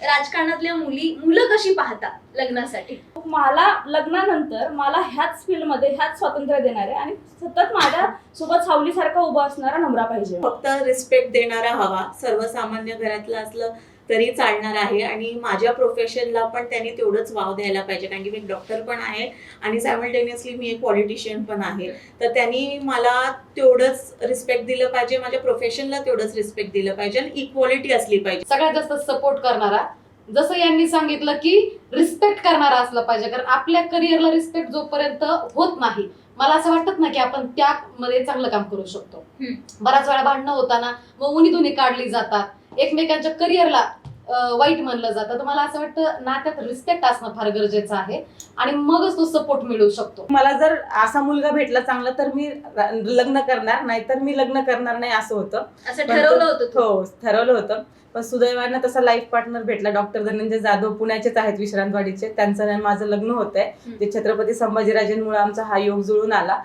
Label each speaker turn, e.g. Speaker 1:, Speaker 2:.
Speaker 1: राजकारणातल्या मुलं कशी पाहतात लग्नासाठी?
Speaker 2: मला लग्नानंतर मला ह्याच फील्डमध्ये ह्याच स्वातंत्र्य देणारे आणि सतत माझ्या सोबत सावलीसारखा उभा असणारा नवरा पाहिजे.
Speaker 3: फक्त रिस्पेक्ट देणारा हवा, सर्वसामान्य घरातलं असलं तरी चालणार आहे आणि माझ्या प्रोफेशनला पण त्यांनी तेवढंच वाव द्यायला पाहिजे, कारण की मी डॉक्टर पण आहे आणि सायमल्टेनियसली मी एक पॉलिटिशियन पण आहे. तर त्यांनी मला तेवढंच रिस्पेक्ट दिलं पाहिजे, माझ्या प्रोफेशनला तेवढंच रिस्पेक्ट दिलं पाहिजे आणि इक्वॉलिटी असली पाहिजे.
Speaker 4: सगळ्यात जास्त सपोर्ट करणारा, जसं यांनी सांगितलं की रिस्पेक्ट करणारा असला पाहिजे, कारण आपल्या करिअरला रिस्पेक्ट जोपर्यंत होत नाही, मला असं वाटत ना की आपण त्यामध्ये चांगलं काम करू शकतो. बऱ्याच वेळा भांडणं होताना मग उनी दुनी काढली जातात, एकमेकांच्या करिअरला वाईट म्हणलं जातं. तर मला असं वाटतं नात्यात रिस्पेक्ट असणं फार गरजेचं आहे आणि मगच तो सपोर्ट मिळू शकतो.
Speaker 5: मला जर असा मुलगा भेटला चांगला तर मी लग्न करणार, नाही तर मी लग्न करणार नाही असं होतं.
Speaker 1: असं ठरवलं होतं तू?
Speaker 5: हो, ठरवलं होतं. पण सुदैवानं तसा लाईफ पार्टनर भेटला. डॉक्टर धनंजय जाधव पुण्याचेच आहेत, विश्रांतवाडीचे. त्यांचं माझं लग्न होतंय. ते छत्रपती संभाजीराजेंमुळे आमचा हा योग जुळून आला.